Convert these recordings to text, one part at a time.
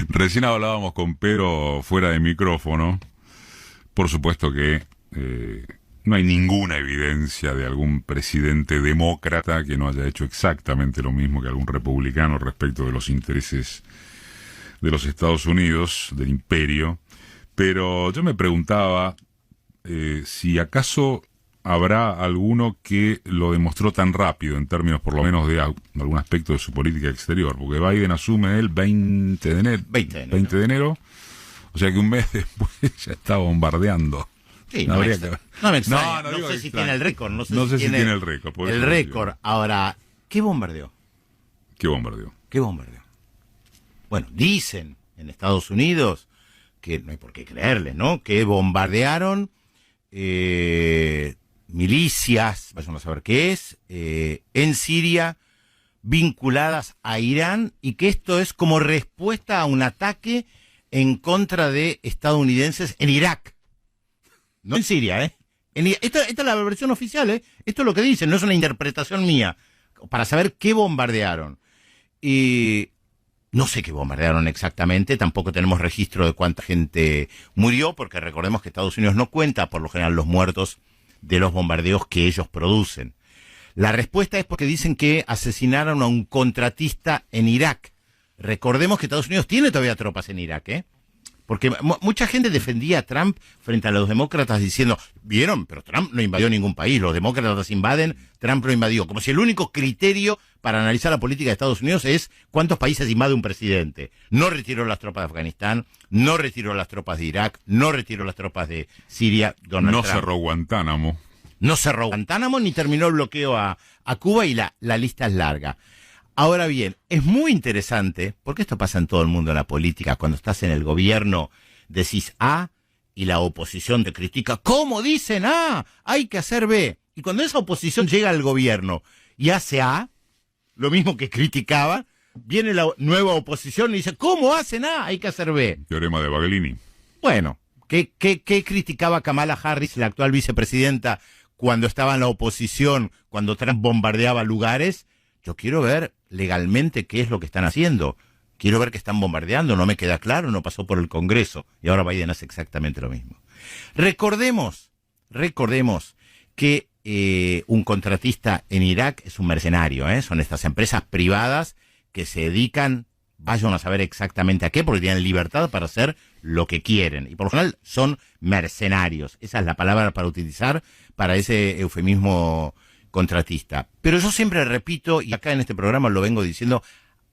Recién hablábamos con Pedro fuera de micrófono. Por supuesto que no hay ninguna evidencia de algún presidente demócrata que no haya hecho exactamente lo mismo que algún republicano respecto de los intereses de los Estados Unidos, del imperio. Pero yo me preguntaba si acaso habrá alguno que lo demostró tan rápido en términos por lo menos de algún aspecto de su política exterior, porque Biden asume el 20 de enero, o sea que un mes después ya está bombardeando. Sí, no sé si tiene el récord. No sé si tiene el récord. El récord. Ahora, ¿qué bombardeó? ¿Qué bombardeó? Bueno, dicen en Estados Unidos, que no hay por qué creerles, ¿no? Que bombardearon milicias, vayan a saber qué es, en Siria, vinculadas a Irán, y que esto es como respuesta a un ataque en contra de estadounidenses en Irak. No en Siria, ¿eh? Esta es la versión oficial, ¿eh? Esto es lo que dicen, no es una interpretación mía, para saber qué bombardearon. Y no sé qué bombardearon exactamente, tampoco tenemos registro de cuánta gente murió, porque recordemos que Estados Unidos no cuenta por lo general los muertos de los bombardeos que ellos producen. La respuesta es porque dicen que asesinaron a un contratista en Irak. Recordemos que Estados Unidos tiene todavía tropas en Irak, ¿eh? Porque mucha gente defendía a Trump frente a los demócratas diciendo, ¿vieron? Pero Trump no invadió ningún país, los demócratas invaden, Trump no invadió. Como si el único criterio para analizar la política de Estados Unidos es cuántos países invade un presidente. No retiró las tropas de Afganistán, no retiró las tropas de Irak, no retiró las tropas de Siria. No cerró Guantánamo. No cerró Guantánamo ni terminó el bloqueo a Cuba, y la lista es larga. Ahora bien, es muy interesante, porque esto pasa en todo el mundo en la política. Cuando estás en el gobierno, decís A y la oposición te critica. ¿Cómo dicen A? Hay que hacer B. Y cuando esa oposición llega al gobierno y hace A, lo mismo que criticaba, viene la nueva oposición y dice, ¿cómo hacen A? Hay que hacer B. Teorema de Baglini. Bueno, ¿qué criticaba Kamala Harris, la actual vicepresidenta, cuando estaba en la oposición, cuando Trump bombardeaba lugares? Yo quiero ver legalmente qué es lo que están haciendo. Quiero ver que están bombardeando, no me queda claro, no pasó por el Congreso. Y ahora Biden hace exactamente lo mismo. Recordemos que un contratista en Irak es un mercenario, ¿eh? Son estas empresas privadas que se dedican, vayan a saber exactamente a qué, porque tienen libertad para hacer lo que quieren. Y por lo general son mercenarios. Esa es la palabra para utilizar para ese eufemismo contratista. Pero yo siempre repito, y acá en este programa lo vengo diciendo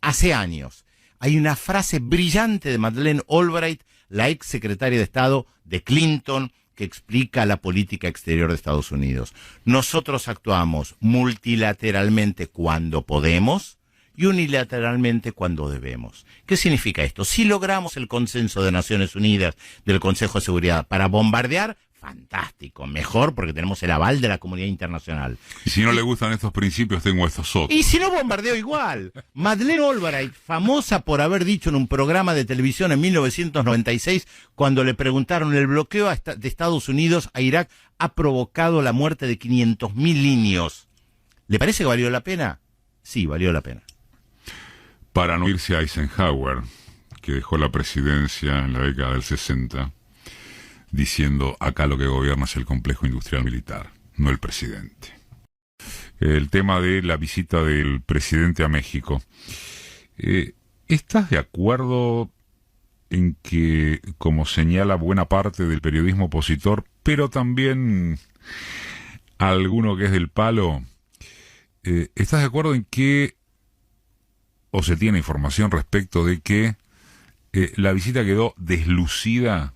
hace años, hay una frase brillante de Madeleine Albright, la ex secretaria de Estado de Clinton, que explica la política exterior de Estados Unidos. Nosotros actuamos multilateralmente cuando podemos y unilateralmente cuando debemos. ¿Qué significa esto? Si logramos el consenso de Naciones Unidas, del Consejo de Seguridad, para bombardear, fantástico, mejor, porque tenemos el aval de la comunidad internacional. Y si no le gustan estos principios, tengo estos otros. Y si no, bombardeo igual. Madeleine Albright, famosa por haber dicho en un programa de televisión en 1996, cuando le preguntaron, el bloqueo de Estados Unidos a Irak ha provocado la muerte de 500.000 niños. ¿Le parece que valió la pena? Sí, valió la pena. Para no irse a Eisenhower, que dejó la presidencia en la década del 60, diciendo, acá lo que gobierna es el complejo industrial militar, no el presidente. El tema de la visita del presidente a México. ¿Estás de acuerdo en que, como señala buena parte del periodismo opositor, pero también alguno que es del palo, estás de acuerdo en que, o se tiene información respecto de que la visita quedó deslucida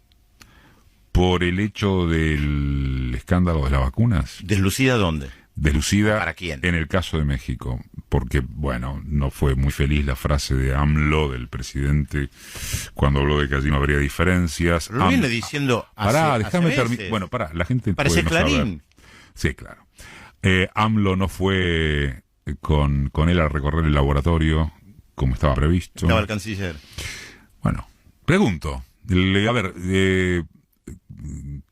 por el hecho del escándalo de las vacunas? ¿Deslucida dónde? Deslucida. ¿Para quién? En el caso de México, porque, bueno, no fue muy feliz la frase de AMLO, del presidente, cuando habló de que allí no habría diferencias. Lo viene diciendo déjame terminar. Bueno, la gente parece puede no Clarín. saber. Sí, claro. AMLO no fue con él a recorrer el laboratorio como estaba previsto. Estaba el canciller. Bueno, pregunto. A ver,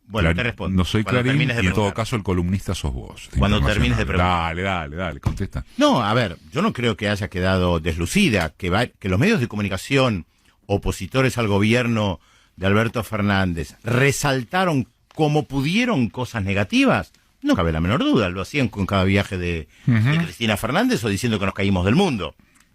bueno, te respondo. No soy Clarín, y en todo caso el columnista sos vos. Cuando termines de preguntar. Dale, contesta. No, a ver, yo no creo que haya quedado deslucida, que los medios de comunicación opositores al gobierno de Alberto Fernández resaltaron como pudieron cosas negativas, no cabe la menor duda, lo hacían con cada viaje de Cristina Fernández o diciendo que nos caímos del mundo.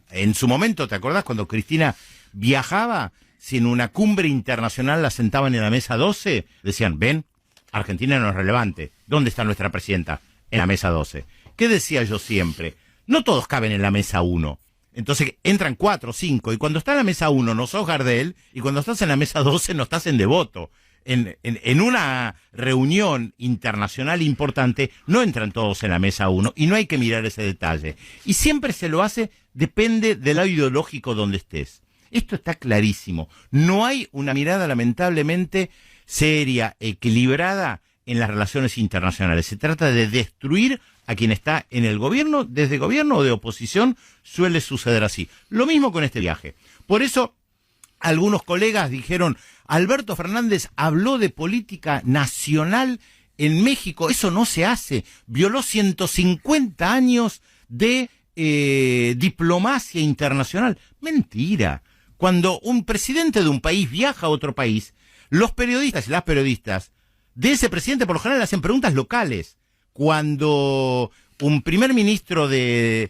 En su momento, ¿te acordás cuando Cristina viajaba? Si en una cumbre internacional la sentaban en la mesa 12, decían, ven, Argentina no es relevante. ¿Dónde está nuestra presidenta? En la mesa 12. ¿Qué decía yo siempre? No todos caben en la mesa 1. Entonces entran 4 o 5, y cuando está en la mesa 1 no sos Gardel, y cuando estás en la mesa 12 no estás en Devoto. En una reunión internacional importante no entran todos en la mesa 1, y no hay que mirar ese detalle. Y siempre se lo hace, depende del lado ideológico donde estés. Esto está clarísimo. No hay una mirada, lamentablemente, seria, equilibrada en las relaciones internacionales. Se trata de destruir a quien está en el gobierno, desde gobierno o de oposición, suele suceder así. Lo mismo con este viaje. Por eso, algunos colegas dijeron, Alberto Fernández habló de política nacional en México. Eso no se hace. Violó 150 años de diplomacia internacional. Mentira. Cuando un presidente de un país viaja a otro país, los periodistas y las periodistas de ese presidente por lo general hacen preguntas locales. Cuando un primer ministro del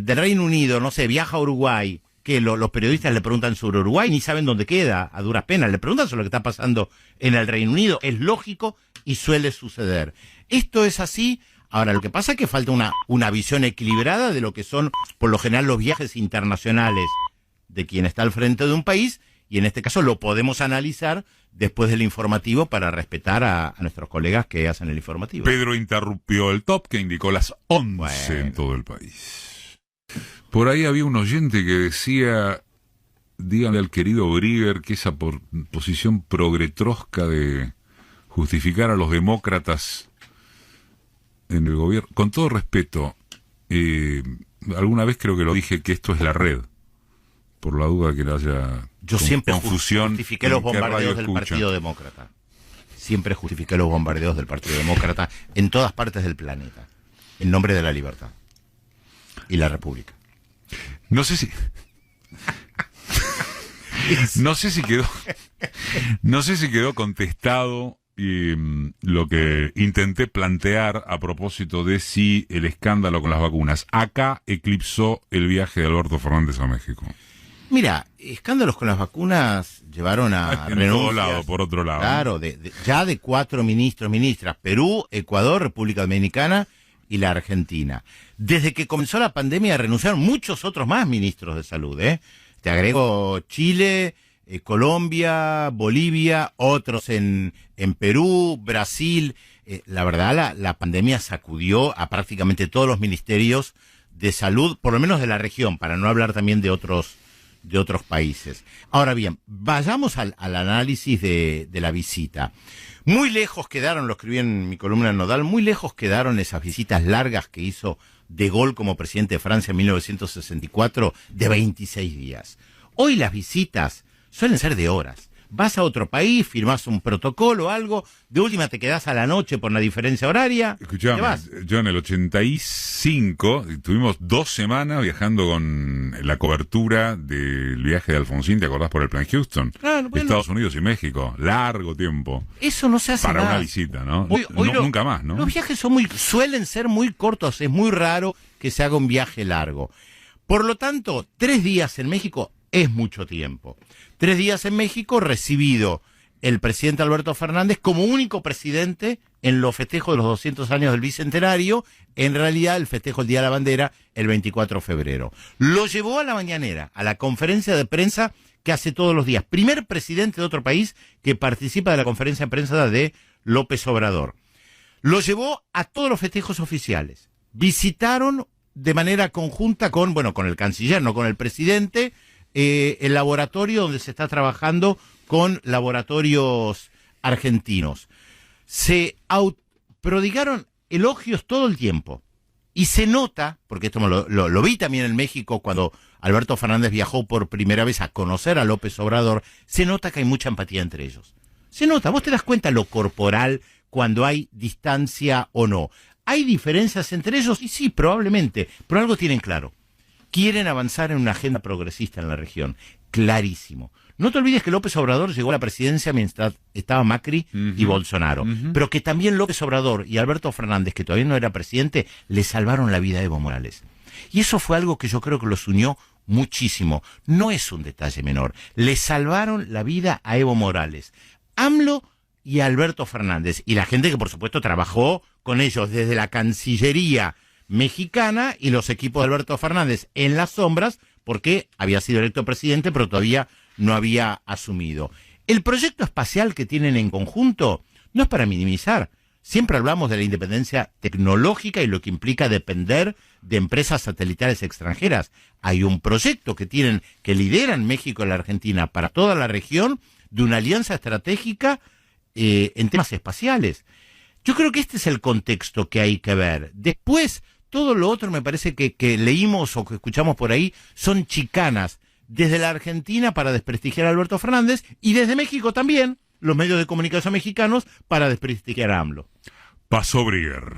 Reino Unido, no sé, viaja a Uruguay, que los periodistas le preguntan sobre Uruguay, ni saben dónde queda, a duras penas, le preguntan sobre lo que está pasando en el Reino Unido. Es lógico y suele suceder. Esto es así. Ahora, lo que pasa es que falta una visión equilibrada de lo que son, por lo general, los viajes internacionales de quien está al frente de un país, y en este caso lo podemos analizar después del informativo para respetar a nuestros colegas que hacen el informativo. Pedro interrumpió el top que indicó las 11 en todo el país. Por ahí había un oyente que decía, díganle al querido Brieger que esa posición progretrosca de justificar a los demócratas en el gobierno, con todo respeto, alguna vez creo que lo dije, que esto es la red, por la duda que no haya yo siempre confusión. Justifiqué los bombardeos del Partido Demócrata. Siempre justifiqué los bombardeos del Partido Demócrata en todas partes del planeta, en nombre de la libertad y la República. No sé si quedó contestado lo que intenté plantear a propósito de si el escándalo con las vacunas acá eclipsó el viaje de Alberto Fernández a México. Mira, escándalos con las vacunas llevaron a en renuncias. todo lado, por otro lado. Claro, ya de 4 ministros, ministras, Perú, Ecuador, República Dominicana y la Argentina. Desde que comenzó la pandemia renunciaron muchos otros más ministros de salud, ¿eh? Te agrego Chile, Colombia, Bolivia, otros en Perú, Brasil. La verdad, la pandemia sacudió a prácticamente todos los ministerios de salud, por lo menos de la región, para no hablar también de otros países. Ahora bien, vayamos al análisis de la visita. Muy lejos quedaron, lo escribí en mi columna en Nodal, muy lejos quedaron esas visitas largas que hizo De Gaulle como presidente de Francia en 1964, de 26 días. Hoy las visitas suelen ser de horas. Vas a otro país, firmás un protocolo o algo, de última te quedás a la noche por una diferencia horaria. Escuchame, yo en el 85 tuvimos 2 semanas viajando con la cobertura del viaje de Alfonsín, ¿te acordás? Por el Plan Houston. Claro, bueno, Estados Unidos y México, largo tiempo. Eso no se hace para más. Una visita, ¿no? Hoy Nunca más, ¿no? Los viajes suelen ser muy cortos, es muy raro que se haga un viaje largo. Por lo tanto, 3 días en México es mucho tiempo. 3 días en México recibido el presidente Alberto Fernández como único presidente en los festejos de los 200 años del Bicentenario, en realidad el festejo del Día de la Bandera, el 24 de febrero. Lo llevó a la mañanera, a la conferencia de prensa que hace todos los días. Primer presidente de otro país que participa de la conferencia de prensa de López Obrador. Lo llevó a todos los festejos oficiales. Visitaron de manera conjunta con el canciller, no con el presidente, el laboratorio donde se está trabajando con laboratorios argentinos. Se prodigaron elogios todo el tiempo. Y se nota, porque esto lo vi también en México cuando Alberto Fernández viajó por primera vez a conocer a López Obrador, se nota que hay mucha empatía entre ellos. Se nota, vos te das cuenta lo corporal cuando hay distancia o no. ¿Hay diferencias entre ellos? Y sí, probablemente, pero algo tienen claro. Quieren avanzar en una agenda progresista en la región, clarísimo. No te olvides que López Obrador llegó a la presidencia mientras estaba Macri y Bolsonaro, pero que también López Obrador y Alberto Fernández, que todavía no era presidente, le salvaron la vida a Evo Morales. Y eso fue algo que yo creo que los unió muchísimo. No es un detalle menor. Le salvaron la vida a Evo Morales, AMLO y a Alberto Fernández. Y la gente que, por supuesto, trabajó con ellos desde la Cancillería mexicana y los equipos de Alberto Fernández en las sombras, porque había sido electo presidente, pero todavía no había asumido. El proyecto espacial que tienen en conjunto no es para minimizar. Siempre hablamos de la independencia tecnológica y lo que implica depender de empresas satelitales extranjeras. Hay un proyecto que tienen, que lideran México y la Argentina para toda la región, de una alianza estratégica en temas espaciales. Yo creo que este es el contexto que hay que ver. Después, todo lo otro me parece que leímos o que escuchamos por ahí son chicanas desde la Argentina para desprestigiar a Alberto Fernández y desde México también, los medios de comunicación mexicanos, para desprestigiar a AMLO. Pasó Briguer.